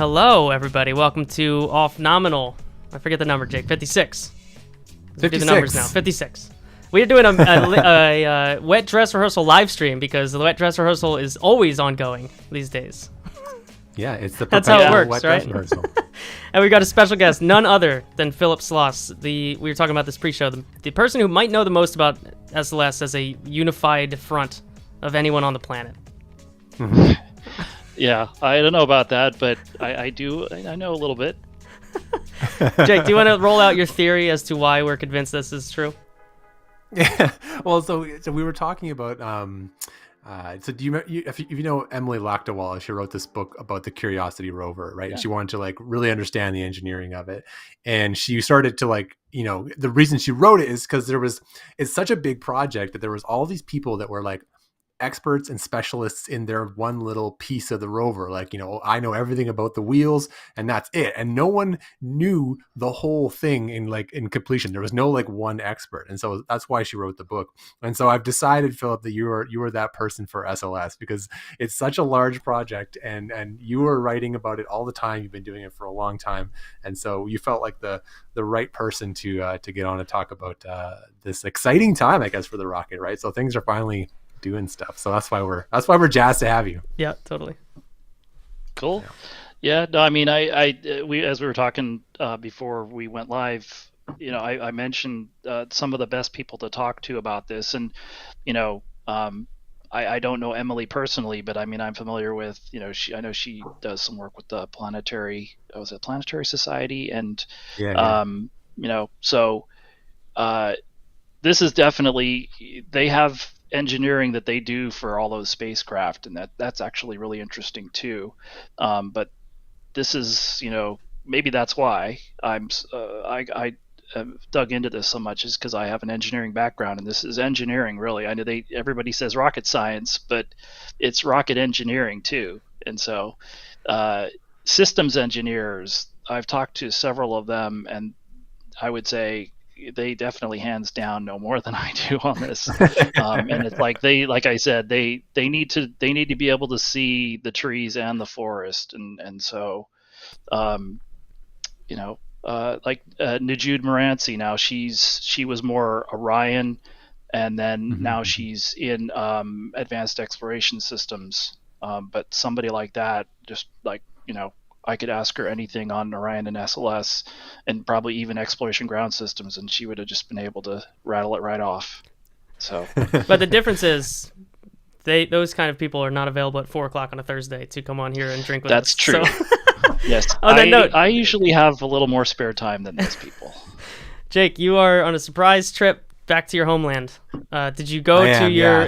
Hello, everybody. Welcome to Off-Nominal. I forget the number, Jake. 56. Let's do the numbers now. 56. We are doing a wet dress rehearsal live stream because the wet dress rehearsal is always ongoing these days. Yeah, it's the That's how it works, wet right? dress rehearsal. And we got a special guest, none other than Philip Sloss. We were talking about this pre-show. The person who might know the most about SLS as a unified front of anyone on the planet. Mm-hmm. Yeah, I don't know about that, but I do. I know a little bit. Jake, do you want to roll out your theory as to why we're convinced this is true? Yeah. Well, so we were talking about. So do if you know Emily Lactawala, she wrote this book about the Curiosity rover, right? Yeah. And she wanted to really understand the engineering of it, and she started to the reason she wrote it is because it's such a big project that there was all these people that were experts and specialists in their one little piece of the rover. I know everything about the wheels and that's it. And no one knew the whole thing in completion. There was no one expert. And so that's why she wrote the book. And so I've decided, Philip, that you are that person for SLS because it's such a large project and you are writing about it all the time. You've been doing it for a long time. And so you felt like the right person to get on and talk about this exciting time, I guess, for the rocket, right? So things are finally doing stuff, so that's why we're jazzed to have you. Yeah, totally. Cool. Yeah, no, I mean, we as we were talking before we went live, I mentioned some of the best people to talk to about this, and I don't know Emily personally, but I mean, I'm familiar with I know she does some work with the Planetary Society, and so this is definitely, they have engineering that they do for all those spacecraft, and that's actually really interesting too. But this is, maybe that's why I dug into this so much, is because I have an engineering background, and this is engineering really. I know everybody says rocket science, but it's rocket engineering too. And so systems engineers, I've talked to several of them, and I would say they definitely hands down know more than I do on this. And it's like I said, they need to be able to see the trees and the forest. And so, Najude Moranci, now she was more Orion, and then now she's in advanced exploration systems. But somebody like that, just I could ask her anything on Orion and SLS, and probably even exploration ground systems, and she would have just been able to rattle it right off. So, but the difference is, those kind of people are not available at 4:00 on a Thursday to come on here and drink with us. That's true. So. Yes, On that note, I usually have a little more spare time than those people. Jake, you are on a surprise trip back to your homeland. Did you go to your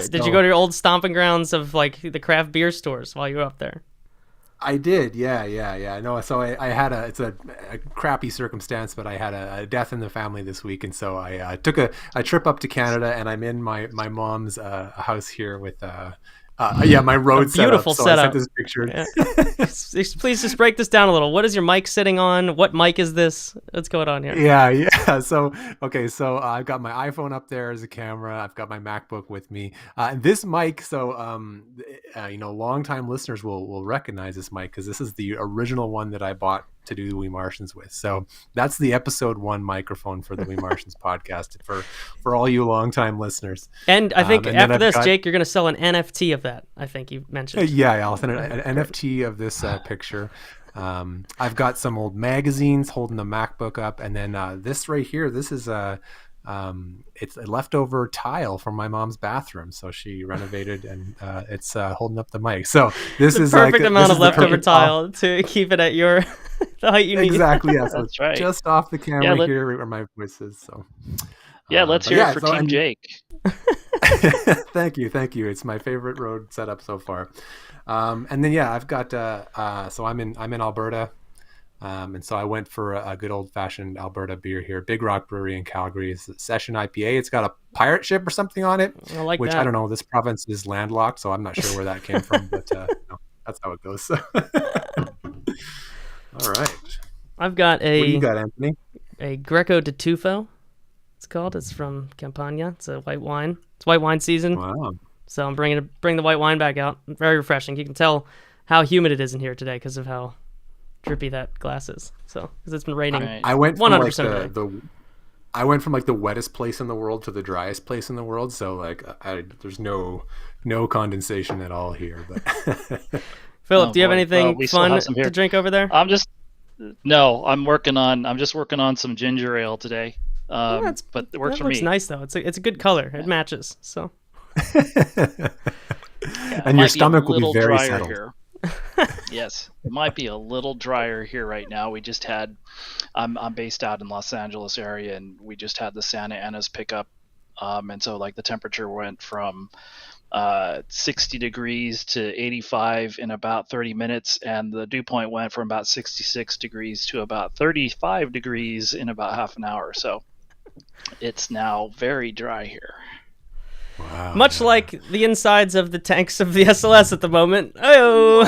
old stomping grounds of the craft beer stores while you were up there? I did, yeah. No, so I had it's a crappy circumstance, but I had a death in the family this week, and so I took a trip up to Canada, and I'm in my mom's house here with my road setup. Beautiful setup. I sent this picture. Yeah. Please just break this down a little. What is your mic sitting on? What mic is this? What's going on here? Yeah. So I've got my iPhone up there as a camera. I've got my MacBook with me. And this mic, longtime listeners will recognize this mic because this is the original one that I bought to do the We Martians with. So that's the episode 1 microphone for the We Martians podcast for all you longtime listeners. And I think after this, Jake, you're going to sell an NFT of that. I think you mentioned. Yeah, I'll send an NFT of this picture. I've got some old magazines holding the MacBook up, and then this right here. This is it's a leftover tile from my mom's bathroom, so she renovated, and it's holding up the mic. So this is the perfect amount of leftover tile to keep it at your the height you need. Exactly, yes. That's right. Just off the camera here where my voice is. So let's hear it for Team Jake. Thank you. It's my favorite road setup so far. And then I've got so I'm in Alberta. And so I went for a good old-fashioned Alberta beer here. Big Rock Brewery in Calgary. It's a Session IPA. It's got a pirate ship or something on it, which that. I don't know. This province is landlocked, so I'm not sure where that came from, but that's how it goes. All right. I've got what do you got, Anthony? A Greco de Tufo, it's called. It's from Campania. It's a white wine. It's white wine season. Wow. So I'm bring the white wine back out. Very refreshing. You can tell how humid it is in here today because of how drippy that glass is. So because it's been raining. Right. I went from 100% like of the day. I went from like the wettest place in the world to the driest place in the world. So like there's no condensation at all here. But Philip, Oh, do you have boy. Well, anything we still fun have some here. to drink over there? I'm just working on some ginger ale today. But it works That for looks me. nice though. It's a good color. It matches. So Yeah, it and your might be a stomach will be little very drier settled. here. Yes, it might be a little drier here right now. We just had, I'm based out in Los Angeles area, and we just had the Santa Ana's pickup, and so like the temperature went from 60 degrees to 85 in about 30 minutes, and the dew point went from about 66 degrees to about 35 degrees in about half an hour. So it's now very dry here. Wow. much like the insides of the tanks of the SLS at the moment. Oh.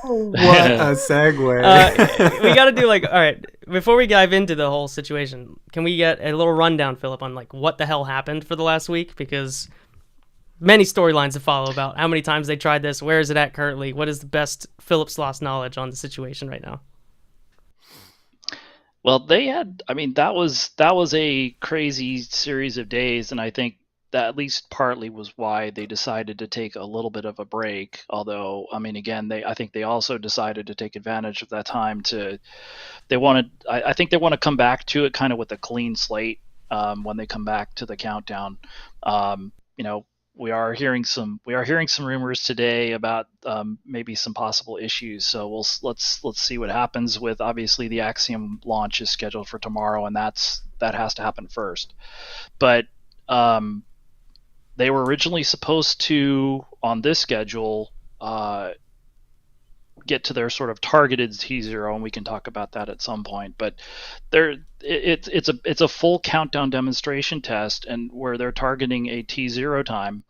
What a segue. We got to do like, all right, before we dive into the whole situation, can we get a little rundown, Philip, on like what the hell happened for the last week? Because many storylines to follow about how many times they tried this, where is it at currently, what is the best Philip Sloss knowledge on the situation right now? Well, that was a crazy series of days, and I think that at least partly was why they decided to take a little bit of a break. Although, I mean, again, I think they also decided to take advantage of that time I think they want to come back to it kind of with a clean slate when they come back to the countdown. You know, we are hearing some rumors today about maybe some possible issues. So let's see what happens with, obviously the Axiom launch is scheduled for tomorrow, and that has to happen first. But they were originally supposed to, on this schedule, get to their sort of targeted T0, and we can talk about that at some point. But it's a full countdown demonstration test, and where they're targeting a T0 time,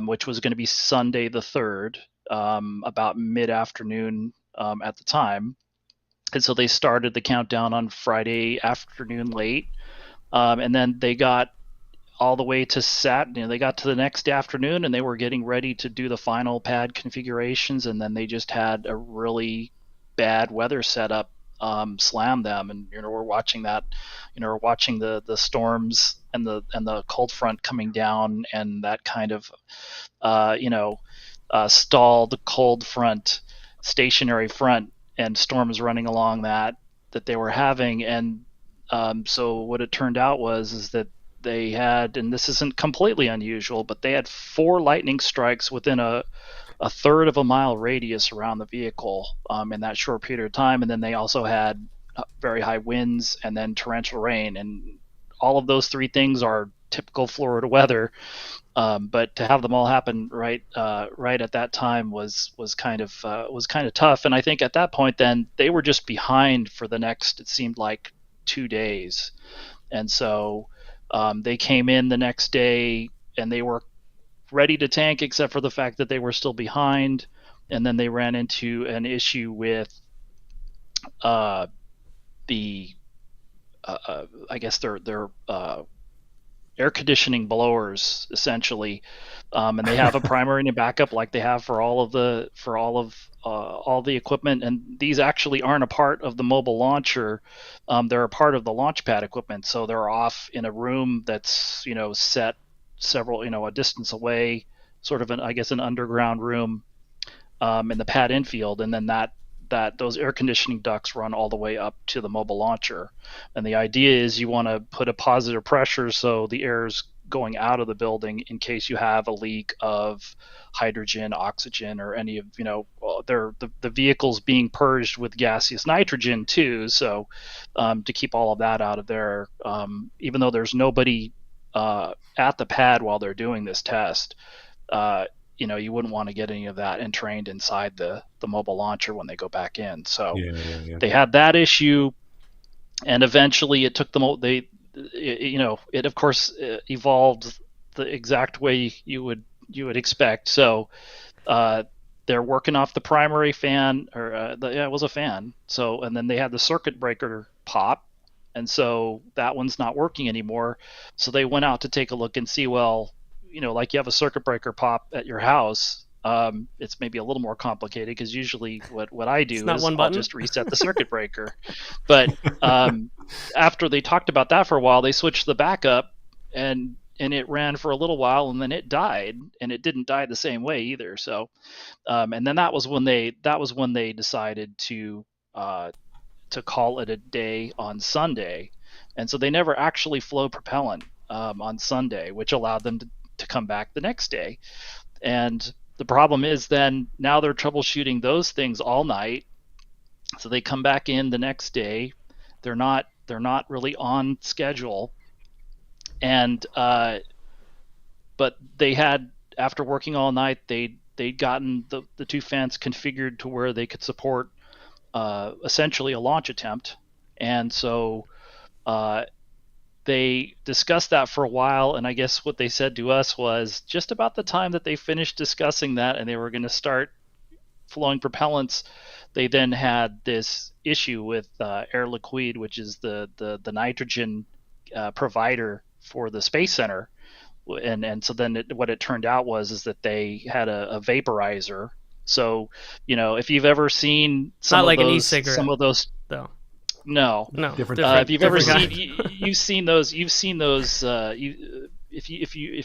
which was going to be Sunday the 3rd, about mid-afternoon at the time. And so they started the countdown on Friday afternoon late, and then they got all the way to they got to the next afternoon, and they were getting ready to do the final pad configurations, and then they just had a really bad weather setup slam them. And we're watching that, we're watching the storms and the cold front coming down, and that kind of stalled cold front, stationary front, and storms running along that they were having. And so what it turned out is that they had, and this isn't completely unusual, but they had 4 lightning strikes within a third of a mile radius around the vehicle in that short period of time. And then they also had very high winds and then torrential rain. And all of those 3 things are typical Florida weather. But to have them all happen right at that time was kind of tough. And I think at that point, then they were just behind for the next, it seemed like, 2 days. And so they came in the next day, and they were ready to tank, except for the fact that they were still behind. And then they ran into an issue with I guess their air conditioning blowers, essentially, and they have a primary and a backup like they have for all the equipment. And these actually aren't a part of the mobile launcher; they're a part of the launch pad equipment. So they're off in a room that's set several a distance away, sort of an underground room in the pad infield, and then that those air conditioning ducts run all the way up to the mobile launcher. And the idea is you want to put a positive pressure so the air is going out of the building in case you have a leak of hydrogen, oxygen, or any of the vehicle's being purged with gaseous nitrogen too. So to keep all of that out of there, even though there's nobody at the pad while they're doing this test, you wouldn't want to get any of that entrained inside the mobile launcher when they go back in. So they had that issue, and eventually it took them. It of course evolved the exact way you would expect. So they're working off the primary fan, or it was a fan. So, and then they had the circuit breaker pop, and so that one's not working anymore. So they went out to take a look and see, well, like you have a circuit breaker pop at your house, It's maybe a little more complicated because usually what I do is I'll just reset the circuit breaker. But after they talked about that for a while, they switched the backup, and it ran for a little while, and then it died, and it didn't die the same way either. So, and then that was when they decided to call it a day on Sunday, and so they never actually flow propellant on Sunday, which allowed them to come back the next day. And the problem is then now they're troubleshooting those things all night. So they come back in the next day. They're not really on schedule. And but they had, after working all night, they'd gotten the two fans configured to where they could support essentially a launch attempt. And so they discussed that for a while, and I guess what they said to us was just about the time that they finished discussing that and they were going to start flowing propellants, they then had this issue with Air Liquide, which is the nitrogen provider for the Space Center. And so then what it turned out is that they had a vaporizer. So, if you've ever seen some of those, though. No. Different. If you've ever you've seen those. If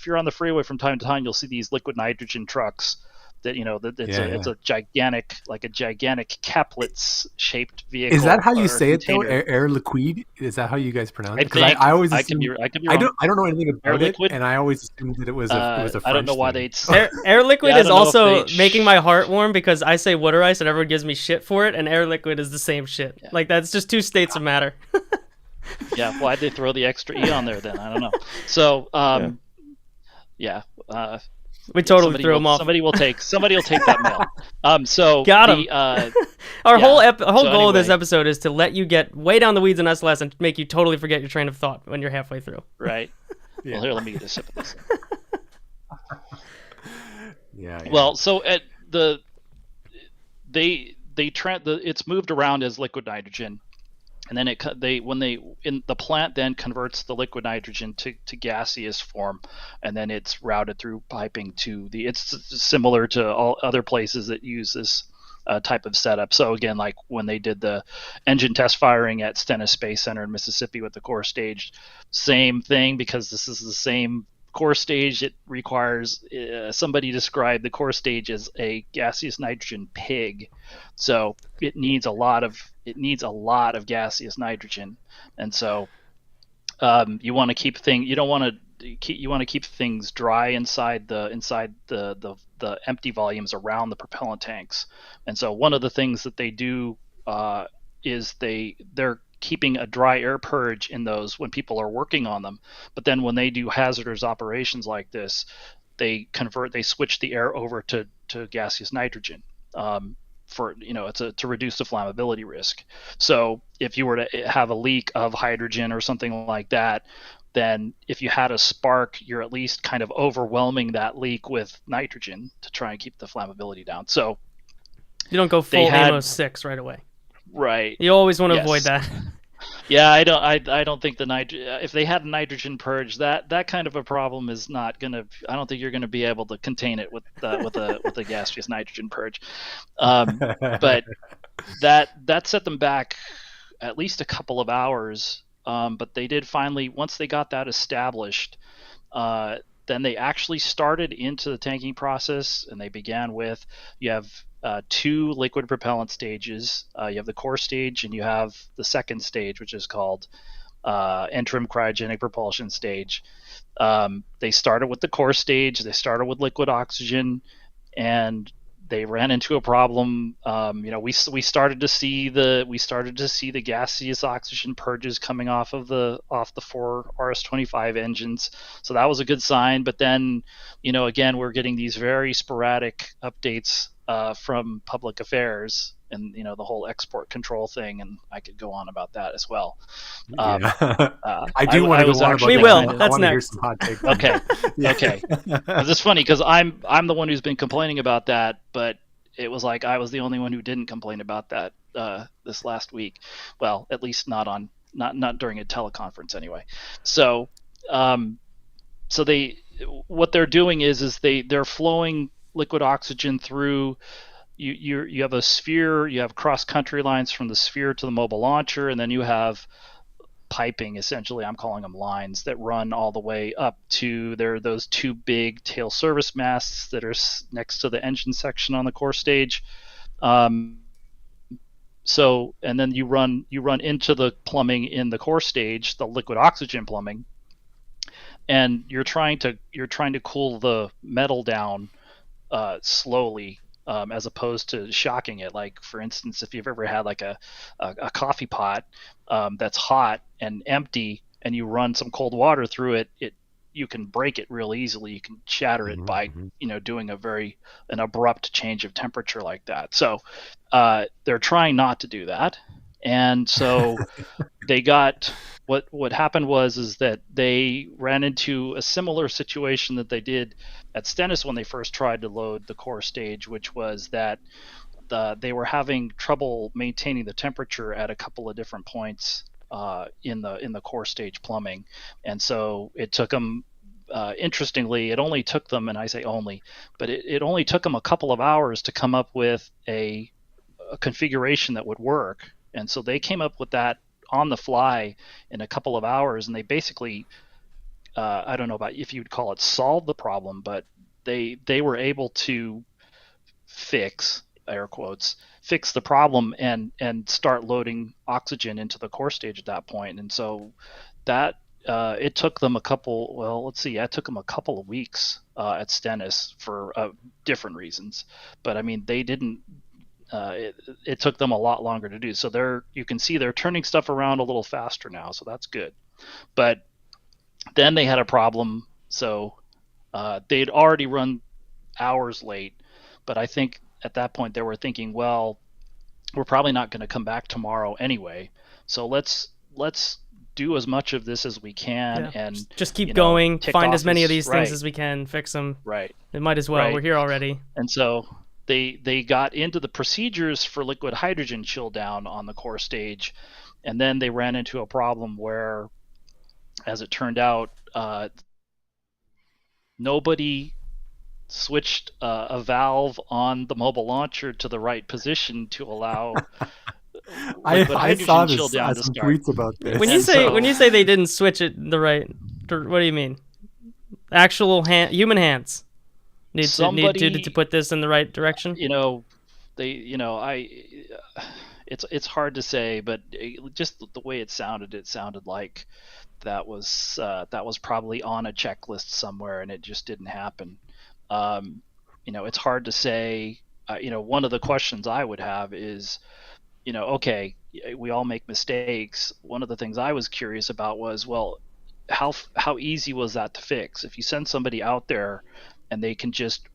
you're on the freeway from time to time, you'll see these liquid nitrogen trucks. It's a gigantic, like a gigantic caplet shaped vehicle. Is that how you say container. It though? Air Liquide? Is that how you guys pronounce it? Because I always assume, I could be wrong. I don't know anything about it, and I always assumed that it was a French I don't know why thing. Air Liquide is also making my heart warm because I say water ice and everyone gives me shit for it, and Air Liquide is the same shit. Yeah. Like that's just two states of matter. Yeah, why'd they throw the extra E on there then? I don't know. So, we totally threw him off. Somebody will take that mail. So got him. Our whole goal of this episode is to let you get way down the weeds in SLS and make you totally forget your train of thought when you're halfway through. Right. Yeah. Well, here, let me get a sip of this. Yeah. Well, so at it's moved around as liquid nitrogen. And then the plant then converts the liquid nitrogen to gaseous form, and then it's routed through piping to it's similar to all other places that use this type of setup. So again, like when they did the engine test firing at Stennis Space Center in Mississippi with the core stage, same thing, because this is the same core stage. It requires somebody described the core stage as a gaseous nitrogen pig, so it needs a lot of gaseous nitrogen, and so you want to keep things dry inside the empty volumes around the propellant tanks. And so one of the things that they do is they're keeping a dry air purge in those when people are working on them. But then when they do hazardous operations like this, they switch the air over to gaseous nitrogen to reduce the flammability risk. So if you were to have a leak of hydrogen or something like that, then if you had a spark, you're at least kind of overwhelming that leak with nitrogen to try and keep the flammability down. So you don't go full Amos 6 right away. Right. You always want to avoid that. Yeah, I don't think if they had a nitrogen purge, that kind of a problem is not gonna. I don't think you're gonna be able to contain it with a gaseous nitrogen purge. But that set them back at least a couple of hours. But they did finally, once they got that established, then they actually started into the tanking process, and they began with, you have two liquid propellant stages. You have the core stage, and you have the second stage, which is called interim cryogenic propulsion stage. They started with the core stage. They started with liquid oxygen, and they ran into a problem. We started to see the gaseous oxygen purges coming off the 4 RS-25 engines. So that was a good sign. But then, again, we're getting these very sporadic updates from public affairs and the whole export control thing, and I could go on about that as well. I do want to go on about we that. will. That's next. Some hot takes. Okay. Okay. It's funny because I'm the one who's been complaining about that, but it was like I was the only one who didn't complain about that this last week. Well, at least not during a teleconference anyway. So what they're doing is they're flowing liquid oxygen through. You have a sphere. You have cross country lines from the sphere to the mobile launcher, and then you have piping, essentially. I'm calling them lines that run all the way up to those two big tail service masts that are next to the engine section on the core stage. So, and then you run into the plumbing in the core stage, the liquid oxygen plumbing, and you're trying to cool the metal down slowly, as opposed to shocking it. Like, for instance, if you've ever had like a coffee pot that's hot and empty, and you run some cold water through it, you can break it real easily. You can shatter it by doing an abrupt change of temperature like that. So they're trying not to do that, and so they got what happened was that they ran into a similar situation that they did at Stennis when they first tried to load the core stage, which was that they were having trouble maintaining the temperature at a couple of different points in the core stage plumbing, and so it took them. Interestingly, it only took them, and I say only, but it only took them a couple of hours to come up with a configuration that would work, and so they came up with that on the fly in a couple of hours, and they basically, I don't know about if you'd call it solve the problem, but they were able to fix, air quotes, fix the problem and start loading oxygen into the core stage at that point. And so that it took them it took them a couple of weeks at Stennis for different reasons, but I mean they didn't. It took them a lot longer to do. So you can see they're turning stuff around a little faster now, so that's good. But then they had a problem. So they'd already run hours late, but I think at that point they were thinking, well, we're probably not going to come back tomorrow anyway, so let's do as much of this as we can, and just keep going, find as many of these things right. as we can, fix them. Right. It might as well. Right. We're here already. And so they got into the procedures for liquid hydrogen chill down on the core stage, and then they ran into a problem where, as it turned out, nobody switched a valve on the mobile launcher to the right position to allow I saw this, chill down to some start. tweets about this. When you say they didn't switch it the right, what do you mean? Actual human hands need to put this in the right direction. It's hard to say, but just the way it sounded like that was probably on a checklist somewhere, and it just didn't happen. It's hard to say. One of the questions I would have is, okay, we all make mistakes. One of the things I was curious about was, well, how easy was that to fix? If you send somebody out there and they can just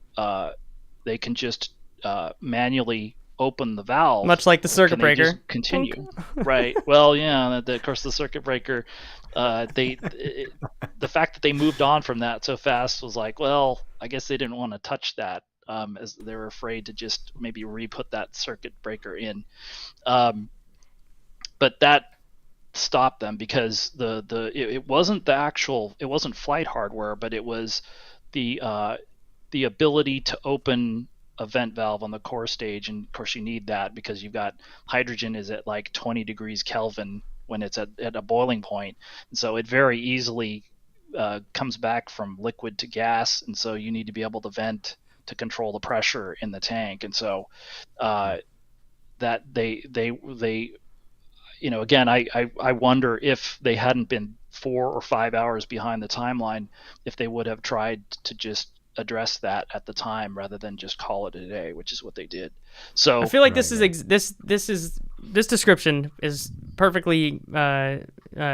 manually open the valve, much like the circuit breaker, continue. Right. Well, yeah. Of course, the circuit breaker. The fact that they moved on from that so fast was like, well, I guess they didn't want to touch that, as they were afraid to just maybe re-put that circuit breaker in. But that stopped them because it wasn't flight hardware, but it was the ability to open a vent valve on the core stage, and of course you need that because you've got hydrogen is at like 20 degrees Kelvin when it's at a boiling point, and so it very easily comes back from liquid to gas, and so you need to be able to vent to control the pressure in the tank. And so that they again, I wonder if they hadn't been 4 or 5 hours behind the timeline, if they would have tried to just address that at the time rather than just call it a day, which is what they did. So I feel like this description is perfectly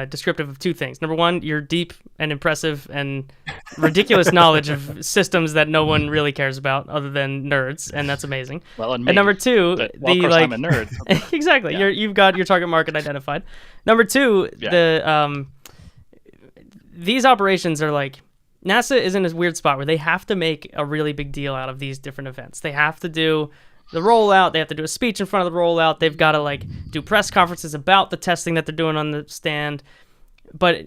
descriptive of two things. Number one, your deep and impressive and ridiculous knowledge of systems that no one really cares about other than nerds, and that's amazing. Well, and number two, of course I'm a nerd. Exactly. Yeah. You've got your target market identified. Number two, these operations are like, NASA is in a weird spot where they have to make a really big deal out of these different events. They have to do the rollout. They have to do a speech in front of the rollout. They've got to do press conferences about the testing that they're doing on the stand. but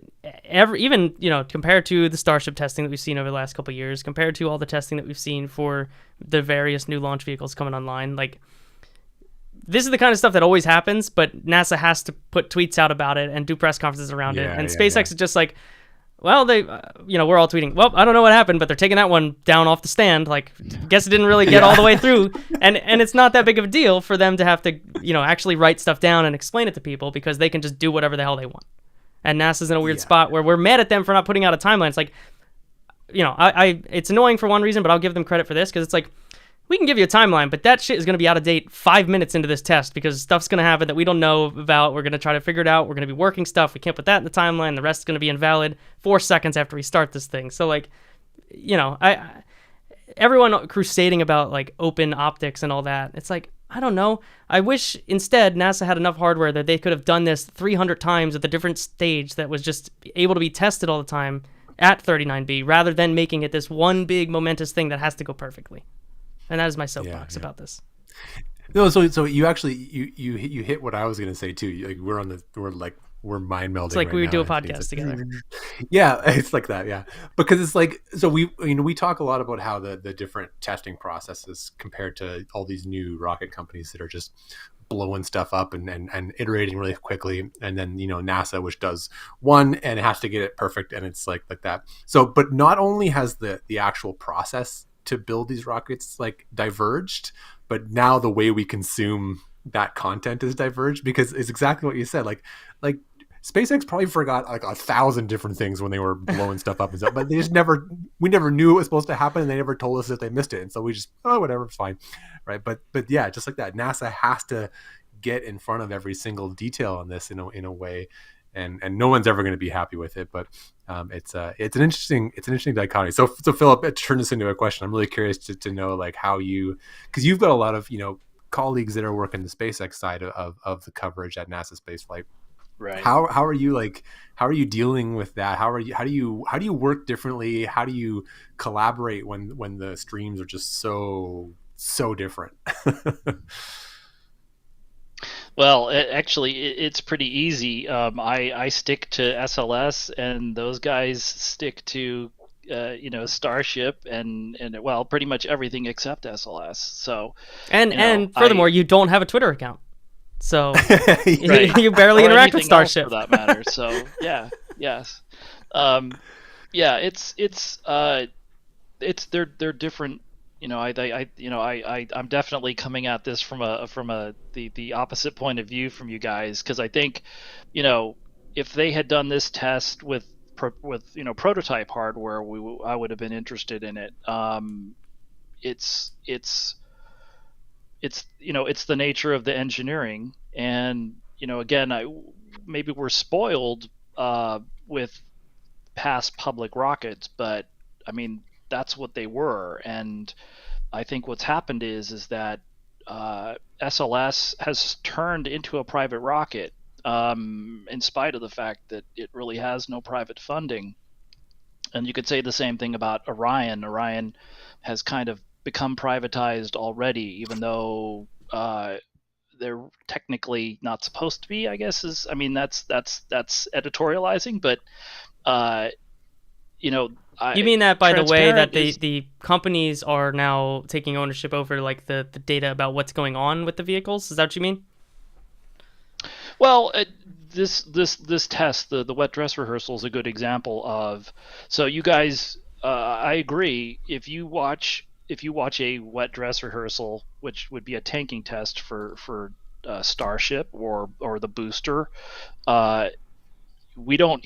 even compared to the Starship testing that we've seen over the last couple of years, compared to all the testing that we've seen for the various new launch vehicles coming online, like, this is the kind of stuff that always happens, but NASA has to put tweets out about it and do press conferences around it. And SpaceX is just like, well, they, we're all tweeting, well, I don't know what happened, but they're taking that one down off the stand. Like, guess it didn't really get all the way through. And it's not that big of a deal for them to have to, actually write stuff down and explain it to people, because they can just do whatever the hell they want. And NASA's in a weird spot where we're mad at them for not putting out a timeline. It's like, it's annoying for one reason, but I'll give them credit for this, because it's like, we can give you a timeline, but that shit is going to be out of date 5 minutes into this test, because stuff's going to happen that we don't know about. We're going to try to figure it out. We're going to be working stuff. We can't put that in the timeline. The rest is going to be invalid 4 seconds after we start this thing. So, like, everyone crusading about, like, open optics and all that. It's like, I don't know. I wish instead NASA had enough hardware that they could have done this 300 times at the different stage that was just able to be tested all the time at 39B, rather than making it this one big momentous thing that has to go perfectly. And that is my soapbox about this. No, so you actually you hit what I was gonna say too. Like, we're mind melding. It's like right we would now. do a podcast together. Yeah, it's like that. Yeah, because it's like, so we talk a lot about how the different testing processes compared to all these new rocket companies that are just blowing stuff up and iterating really quickly, and then NASA, which does one and it has to get it perfect, and it's like that. So, but not only has the actual process to build these rockets like diverged, but now the way we consume that content is diverged, because it's exactly what you said. Like SpaceX probably forgot like 1,000 different things when they were blowing stuff up and stuff, but we never knew it was supposed to happen, and they never told us that they missed it, and so we just, whatever, it's fine, right? But yeah, just like that, NASA has to get in front of every single detail on this in a way, and no one's ever going to be happy with it. But it's an interesting dichotomy. So Philip, turn this into a question. I'm really curious to know, like, how because you've got a lot of colleagues that are working the SpaceX side of the coverage at NASA Spaceflight. Right. How are you dealing with that? How do you work differently? How do you collaborate when the streams are just so different? Well, it's pretty easy. I stick to SLS, and those guys stick to Starship, and well, pretty much everything except SLS. So and furthermore, you don't have a Twitter account, so right. you barely interact with Starship, for that matter. So yes, they're different. I'm definitely coming at this from the opposite point of view from you guys, because I think, if they had done this test with prototype hardware, I would have been interested in it. It's the nature of the engineering, and again, maybe we're spoiled with past public rockets, but I mean, that's what they were. And I think what's happened is that SLS has turned into a private rocket, in spite of the fact that it really has no private funding. And you could say the same thing about Orion. Orion has kind of become privatized already, even though they're technically not supposed to be, I guess. That's editorializing, but you mean that by the way that the companies are now taking ownership over, like, the data about what's going on with the vehicles? Is that what you mean? Well, this test, the wet dress rehearsal, is a good example of. So you guys, I agree. If you watch a wet dress rehearsal, which would be a tanking test for Starship or the booster, we don't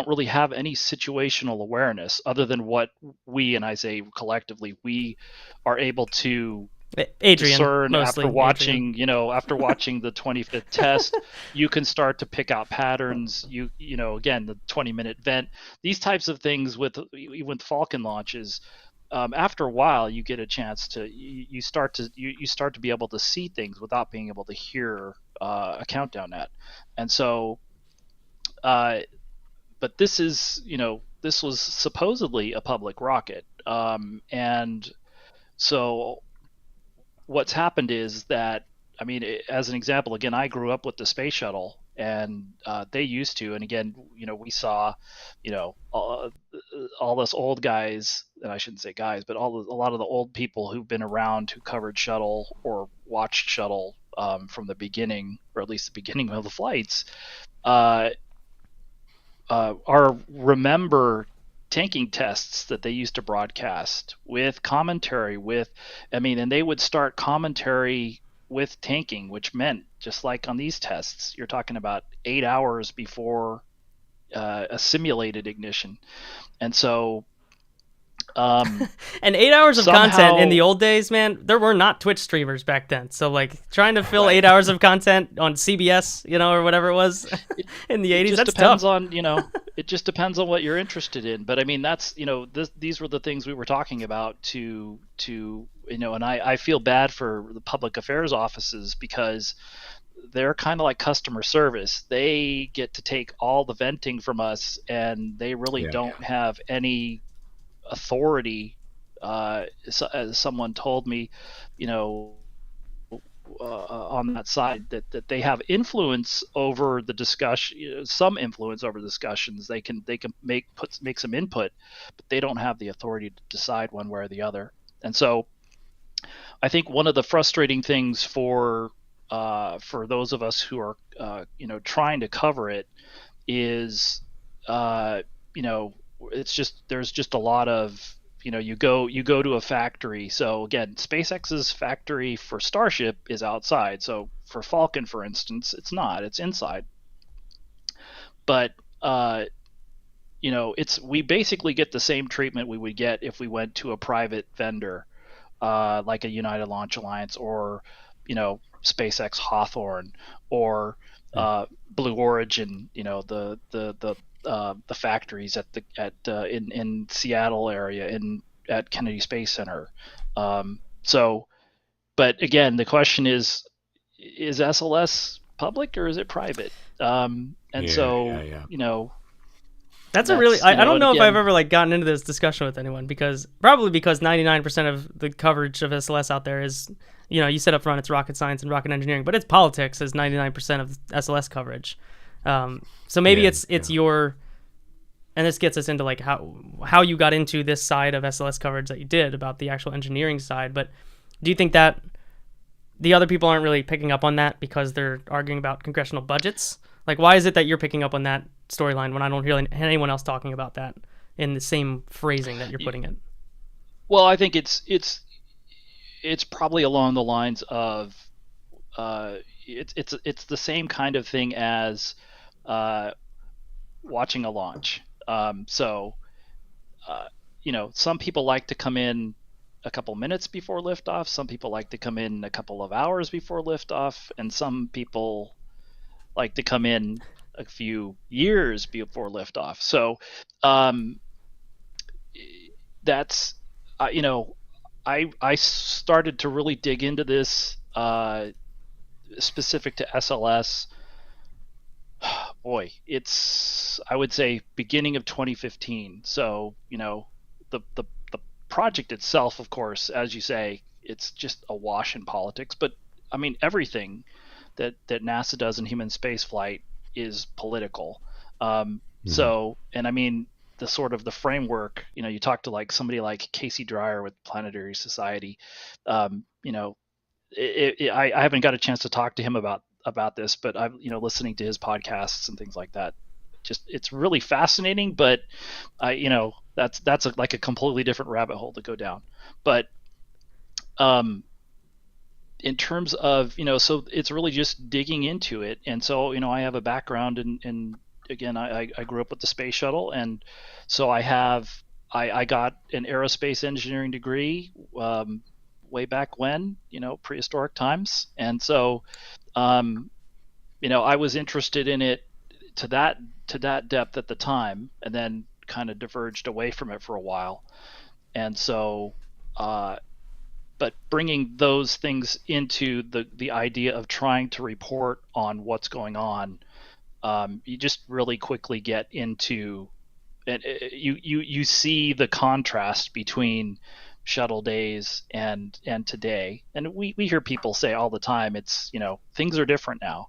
really have any situational awareness other than what we, and I say collectively, we are able to discern after watching the 25th test. You can start to pick out patterns. Again, the 20-minute vent, these types of things with Falcon launches. After a while, you get a chance to you start to be able to see things without being able to hear a countdown net, and so. But this was supposedly a public rocket, and so what's happened is that, I mean, as an example, again, I grew up with the space shuttle, and they used to. And again, we saw, all us old guys, and I shouldn't say guys, but a lot of the old people who've been around who covered shuttle or watched shuttle from the beginning, or at least the beginning of the flights, uh, are remember tanking tests that they used to broadcast with commentary and they would start commentary with tanking, which meant, just like on these tests, you're talking about 8 hours before a simulated ignition. And so And 8 hours of somehow, content in the old days, man, there were not Twitch streamers back then. So like trying to fill 8 hours of content on CBS, or whatever it was in the 80s, that's depends tough. on, it just depends on what you're interested in. But I mean, that's, these were the things we were talking about and I feel bad for the public affairs offices, because they're kind of like customer service. They get to take all the venting from us, and they really Yeah. don't have any authority. As someone told me, on that side, that they have influence over the discussion, some influence over discussions. They can make some input, but they don't have the authority to decide one way or the other. And so I think one of the frustrating things for those of us who are trying to cover it is, it's just, there's just a lot of, you go to a factory. So again, SpaceX's factory for Starship is outside. So for Falcon, for instance, it's not. It's inside. But we basically get the same treatment we would get if we went to a private vendor, like a United Launch Alliance, or SpaceX Hawthorne, or Blue Origin. The factories in Seattle area, at Kennedy Space Center. But again, the question is SLS public or is it private? And so, That's a really, I don't and know if I've again, ever gotten into this discussion with anyone, because 99% of the coverage of SLS out there is, you said up front, it's rocket science and rocket engineering, but it's politics as 99% of SLS coverage. So maybe it's your, and this gets us into like how you got into this side of SLS coverage that you did about the actual engineering side. But do you think that the other people aren't really picking up on that because they're arguing about congressional budgets? Like, why is it that you're picking up on that storyline when I don't hear anyone else talking about that in the same phrasing that you're putting it? well, I think it's probably along the lines of, it's the same kind of thing as watching a launch. Some people like to come in a couple minutes before liftoff. Some people like to come in a couple of hours before liftoff, and some people like to come in a few years before liftoff. So that's I started to really dig into this, specific to SLS. Boy, it's, I would say, beginning of 2015. So the project itself, of course, as you say, it's just a wash in politics. But I mean, everything that NASA does in human spaceflight is political. So, and I mean, the sort of the framework, you talk to like somebody like Casey Dreyer with Planetary Society. I haven't got a chance to talk to him about this, but I'm listening to his podcasts and things like that. Just, it's really fascinating, but that's like a completely different rabbit hole to go down. But in terms of, so it's really just digging into it. And so I have a background in again, I grew up with the space shuttle, and so I got an aerospace engineering degree way back when, prehistoric times. And so I was interested in it to that depth at the time, and then kind of diverged away from it for a while. And so but bringing those things into the idea of trying to report on what's going on, you just really quickly get into, and you see the contrast between shuttle days and today. And we hear people say all the time, it's, things are different now.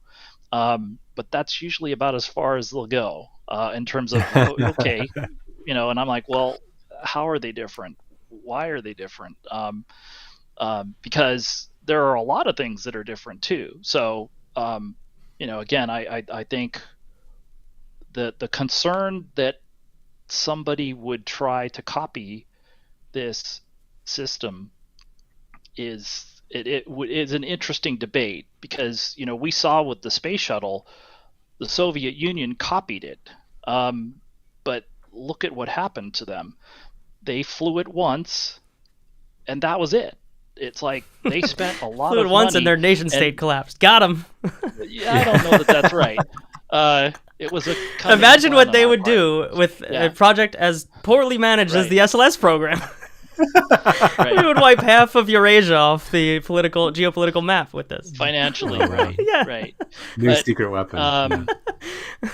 But that's usually about as far as they'll go in terms of okay, and I'm like, well, how are they different? Why are they different? Because there are a lot of things that are different too. So again, I think the concern that somebody would try to copy this system is an interesting debate, because we saw with the space shuttle, the Soviet Union copied it, but look at what happened to them. They flew it once, and that was it. It's like they spent a lot Flew of it once money, and their nation state collapsed. Got them. Yeah, I don't know that that's right. It was a cunning Imagine plan what on they our would part. do with Yeah. a project as poorly managed as Right. the SLS program. Right. We would wipe half of Eurasia off the geopolitical map with this. Financially, Oh, wow. right? Yeah. Right. New But, secret weapon.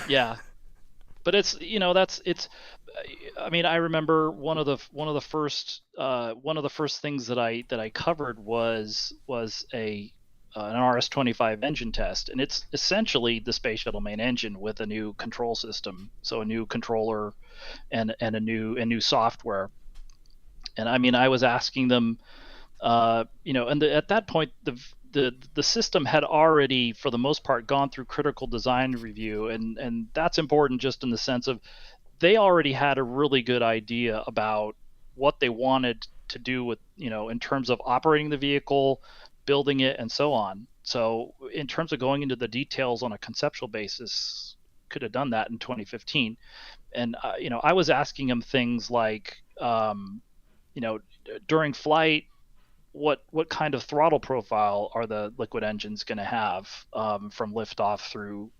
Yeah, but it's. I mean, I remember one of the first things that I covered was an RS-25 engine test, and it's essentially the space shuttle main engine with a new control system, so a new controller and a new software. And I mean, I was asking them, at that point, the system had already, for the most part, gone through critical design review, and that's important just in the sense of they already had a really good idea about what they wanted to do with, in terms of operating the vehicle, building it, and so on. So in terms of going into the details on a conceptual basis, could have done that in 2015. And I was asking them things like, during flight, what kind of throttle profile are the liquid engines going to have from liftoff through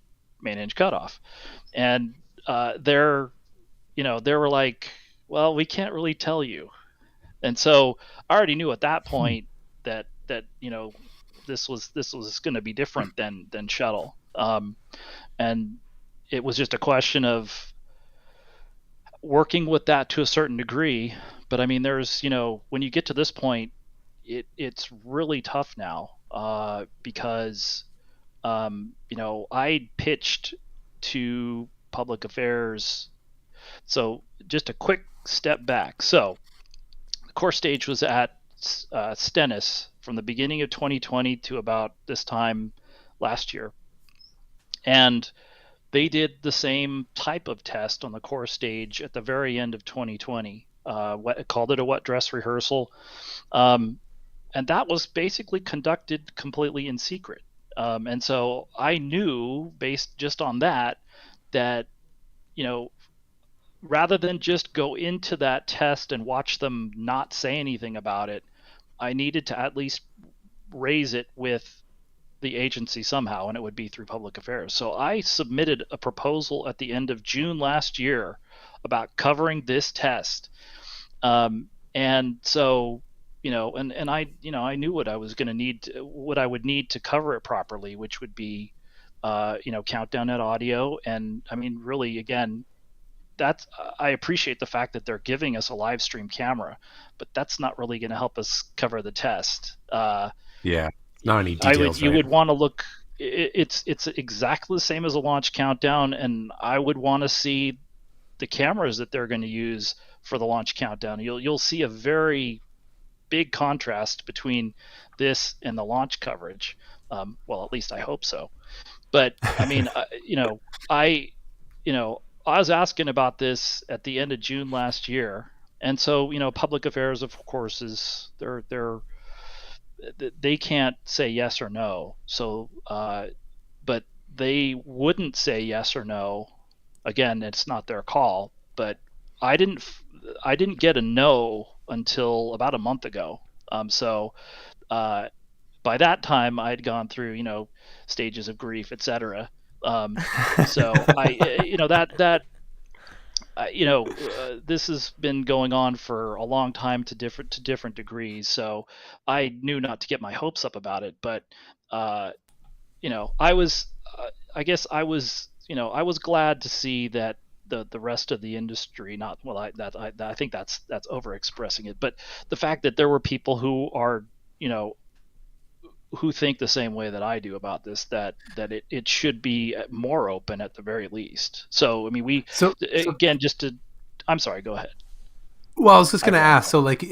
main engine cutoff? And they were like, well, we can't really tell you. And so I already knew at that point that this was going to be different than shuttle. And it was just a question of working with that to a certain degree. But I mean, there's, when you get to this point, it's really tough now because, I pitched to public affairs. So just a quick step back. So the core stage was at Stennis from the beginning of 2020 to about this time last year. And they did the same type of test on the core stage at the very end of 2020. Called it a wet dress rehearsal. And that was basically conducted completely in secret. And so I knew, based just on that, rather than just go into that test and watch them not say anything about it, I needed to at least raise it with the agency somehow, and it would be through public affairs. So I submitted a proposal at the end of June last year about covering this test. And so, and I knew what I was going to need, what I would need to cover it properly, which would be, countdown at audio. And I mean, really, again, I appreciate the fact that they're giving us a live stream camera, but that's not really going to help us cover the test. Yeah, not any details. You would want to look. It's exactly the same as a launch countdown, and I would want to see the cameras that they're going to use for the launch countdown. You'll see a very big contrast between this and the launch coverage. Well, at least I hope so. But I mean, I was asking about this at the end of June last year, and so public affairs, of course, is they can't say yes or no. So, but they wouldn't say yes or no. Again, it's not their call. But I didn't get a no until about a month ago. So by that time, I'd gone through stages of grief, etc. So this has been going on for a long time to different degrees. So I knew not to get my hopes up about it, but I was I was glad to see that the rest of the industry, not well, I think that's over expressing it, but the fact that there were people who are who think the same way that I do about this, that it should be more open at the very least. So I mean, So again, I'm sorry, go ahead. well, I was just I gonna don't want to ask. So talk. like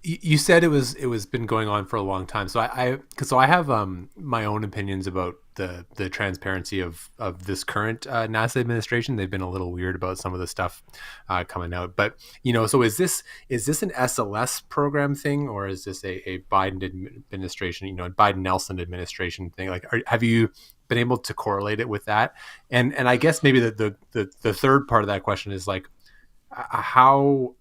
you said it was been going on for a long time. So I have my own opinions about the transparency of this current NASA administration. They've been a little weird about some of the stuff coming out. But so is this an SLS program thing, or is this a Biden administration? Biden Nelson administration thing? Like, have you been able to correlate it with that? And I guess maybe the third part of that question is like how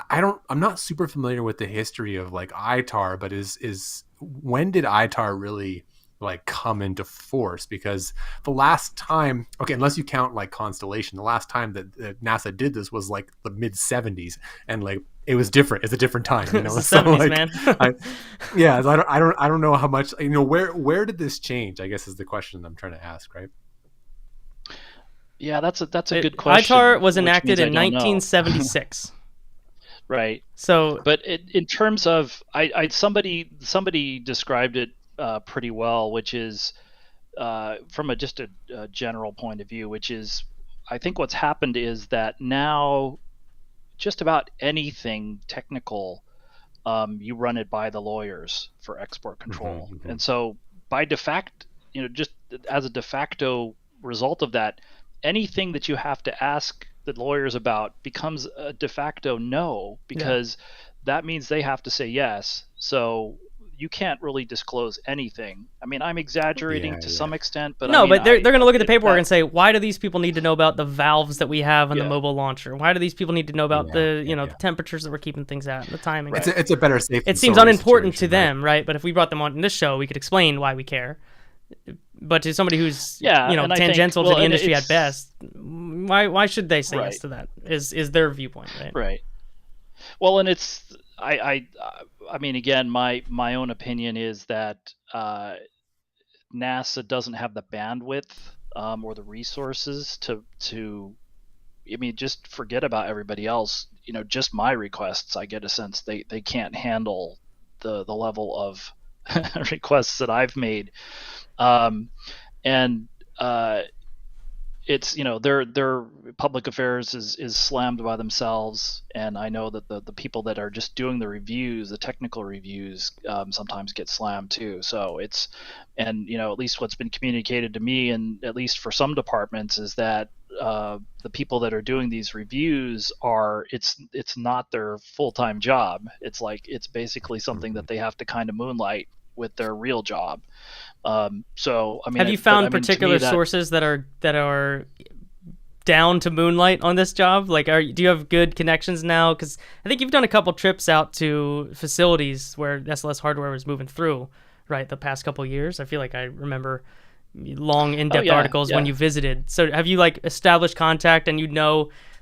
I'm not super familiar with the history of like ITAR, but is when did ITAR really like come into force? Because the last time, okay, unless you count like Constellation, the last time that NASA did this was like the mid 70s, and like it was different. It's a different time, It's the So 70s, like, man. yeah, so I don't know how much where did this change? I guess is the question I'm trying to ask, right? Yeah, that's a good ITAR question, was which enacted means I in don't know. 1976. Right. So But in terms of, somebody described it pretty well, which is from just a general point of view, which is, I think what's happened is that now just about anything technical, you run it by the lawyers for export Mm-hmm, control, mm-hmm. and so by de facto, just as a de facto result of that, anything that you have to ask the lawyers about becomes a de facto no, yeah. because that means they have to say yes. So you can't really disclose anything. I mean, I'm exaggerating Yeah, to yeah. some extent, but I No, mean, but they're going to look at the paperwork that and say, why do these people need to know about the valves that we have on the yeah, mobile launcher? Why do these people need to know about Yeah, the yeah, the yeah. temperatures that we're keeping things at and the timing? It's right, a better safe It than seems sorry unimportant to situation, right? them, right? But if we brought them on this show, we could explain why we care. But to somebody who's yeah, and I think, tangential to well, the and industry at it's best, why should they say yes right, to that? Is their viewpoint, right? right. Well, and it's I mean, again, my own opinion is that NASA doesn't have the bandwidth, or the resources to. I mean, just forget about everybody else. Just my requests, I get a sense they can't handle the level of requests that I've made, um, and it's their public affairs is slammed by themselves, and I know that the people that are just doing the reviews, the technical reviews, sometimes get slammed too. So it's, and at least what's been communicated to me, and at least for some departments, is that the people that are doing these reviews are, it's not their full-time job. It's basically something Mm-hmm. that they have to kind of moonlight with their real job. So I mean, Have you but I found mean, to me particular that, sources that are down to moonlight on this job? Like, do you have good connections now? Because I think you've done a couple trips out to facilities where SLS hardware was moving through, right? The past couple years, I feel like I remember long, oh in-depth yeah, articles when yeah. you visited. So have you like established contact and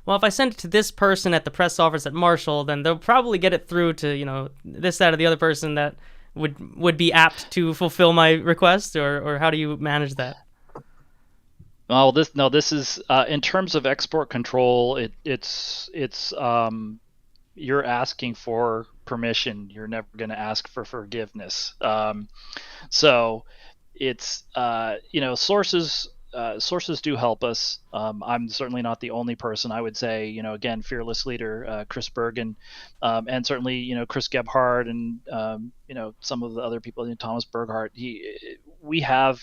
well, if I send it to this person at the press office at Marshall, then they'll probably get it through to this, that, or the other person that would be apt to fulfill my request, or how do you manage that? Oh, this is, in terms of export control. It's you're asking for permission. You're never going to ask for forgiveness. So it's, sources do help us. I'm certainly not the only person. I would say, again, fearless leader Chris Bergen, and certainly Chris Gebhardt, and some of the other people, Thomas Berghardt. We have